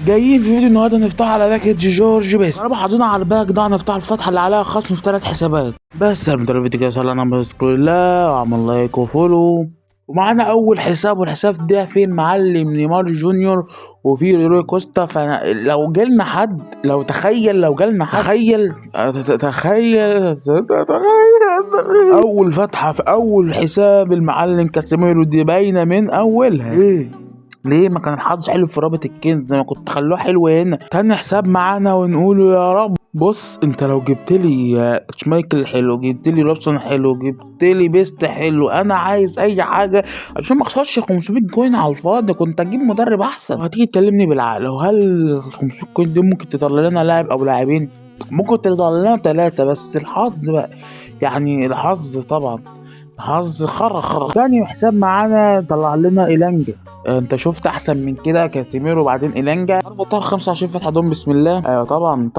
جايين في فيديو النهارده نفتح على باكج جورج بيست. انا حاطين على الباك ده هنفتح الفتحه اللي عليها خصم في 3 حسابات بس. من الفيديو كده صلى على بسم الله وعمل لايك وفولو. ومعانا اول حساب، والحساب ده فيه المعلم نيمار جونيور وفيه روي كوستا. فلو جالنا حد، لو تخيل لو جالنا حد، تخيل اول فتحه في اول حساب المعلم كاسيميرو دي باينه من اولها. ليه ما كان الحظ حلو في رابط الكنز؟ ما كنت خلوه حلو هنا. تاني حساب معانا ونقوله يا رب. بص انت لو جبت لي شمايكل حلو، جبت لي روبسون حلو، جبت لي بيست حلو، انا عايز اي حاجه عشان ما اخسرش 500 كوين على الفاضي. كنت اجيب مدرب احسن. وهتيجي تكلمني بالعقل، وهل 500 كوين دي ممكن تطلع لنا لاعب او لاعبين؟ ممكن تطلع لنا 3، بس الحظ بقى، يعني الحظ طبعا حظ خرا. تاني حساب معانا طلع لنا إيلانجا. انت شفت احسن من كده؟ كاسيميرو وبعدين إيلانجا. اربطها 25 فتحه دول بسم الله. ايوه طبعا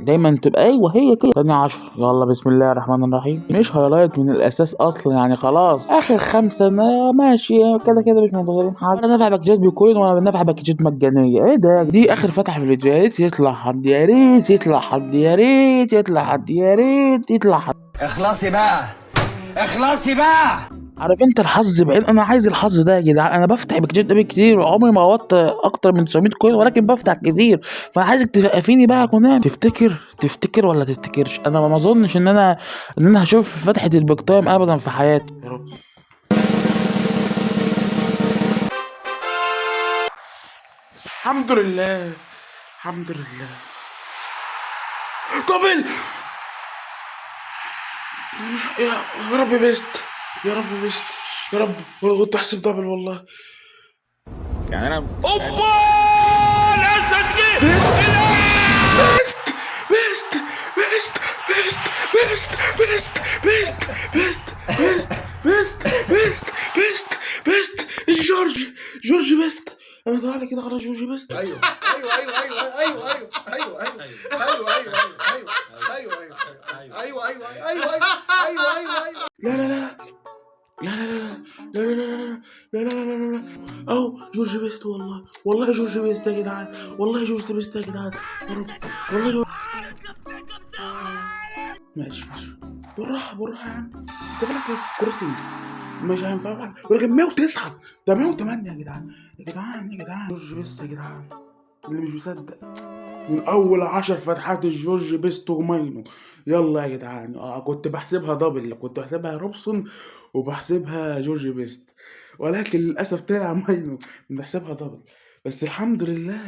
دايما تبقى ايوه هي كده. تاني 10 يلا بسم الله الرحمن الرحيم. مش هايلايت من الاساس اصلا، يعني خلاص اخر 5 ماشي كده مش منتظرين حاجه. انا دافع باكجات بكوين وانا دافع باكجات مجانيه. ايه ده؟ دي اخر فتحه في الفيديو. يا ريت يطلع حد، يا ريت يطلع حد، يا ريت يطلع حد، يا ريت يطلع حد. اخلصي بقى، اخلصي بقى. عارف انت الحظ بعين؟ انا عايز الحظ ده يا جدعان. انا بفتح بكتير ده كتير، عمري ما عوضت اكتر من 900 كوين، ولكن بفتح كتير. فانا عايزك توقفيني بقى يا كونان. تفتكر ولا تفتكرش؟ انا ما اظنش ان انا هشوف فتحة البيك تايم ابدا في حياتي. يا رب. الحمد لله الحمد لله. طبل يا رب بيست، يا رب بيست، يا رب. كنت احسب دبل والله. يعني انا اوبا الاسد جه. بيست بيست بيست بيست بيست بيست بيست بيست بيست بيست بيست بيست بيست جورج بيست. انا طالع لي كده خلاص جورج بيست. ايوه ايوه ايوه ايوه ايوه ايوه ايوه ايوه ايوه ايوه. لا لا لا لا لا لا لا لا لا لا لا لا لا. اهو جورج بيست. والله جورج بيست يا جدعان، والله جورج بيست يا جدعان. يا رب والله جورج. ماشي بالراحة يا عم. ده بالك الكرسي مش هينفع، ولكن 109 ده 108 يا جدعان. جورج بيست يا جدعان، اللي مش مصدق من اول 10 فتحات الجورج بيست وماينو. يلا يا جدعان. كنت بحسبها دبل، كنت بحسبها روبسون وبحسبها جورج بيست، ولكن للاسف طلع ماينو بنحسبها دبل. بس الحمد لله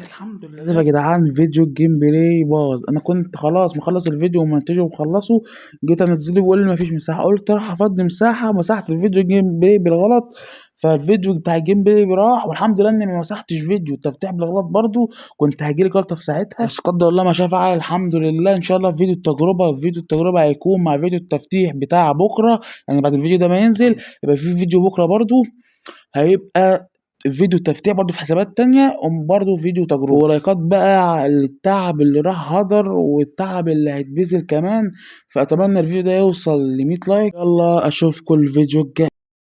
يا جدعان. فيديو الجيم بلاي باظ. انا كنت خلاص مخلص الفيديو ومنتجه ومخلصه، جيت انزله بيقول لي مفيش مساحه. قلت راح افضي مساحه، مسحت الفيديو جيم بلاي بالغلط، فالفيديو بتاع الجيم بلاي راح. والحمد لله اني ما مسحتش فيديو التفتيح بالغلط برضو، كنت هجيلي جلطه في ساعتها. بس قدر الله ما شاء فعل. الحمد لله. ان شاء الله فيديو التجربه هيكون مع فيديو التفتيح بتاع بكره، يعني بعد الفيديو ده ما ينزل يبقى في فيديو بكره برضو. هيبقى فيديو تفتيح برضو في حسابات تانية، وبرضو فيديو تجربة ولايكات بقى على التعب اللي راح هدر والتعب اللي هيتبذل كمان. فأتمنى الفيديو ده يوصل ل100 لايك. يلا أشوفكم الفيديو الجاي.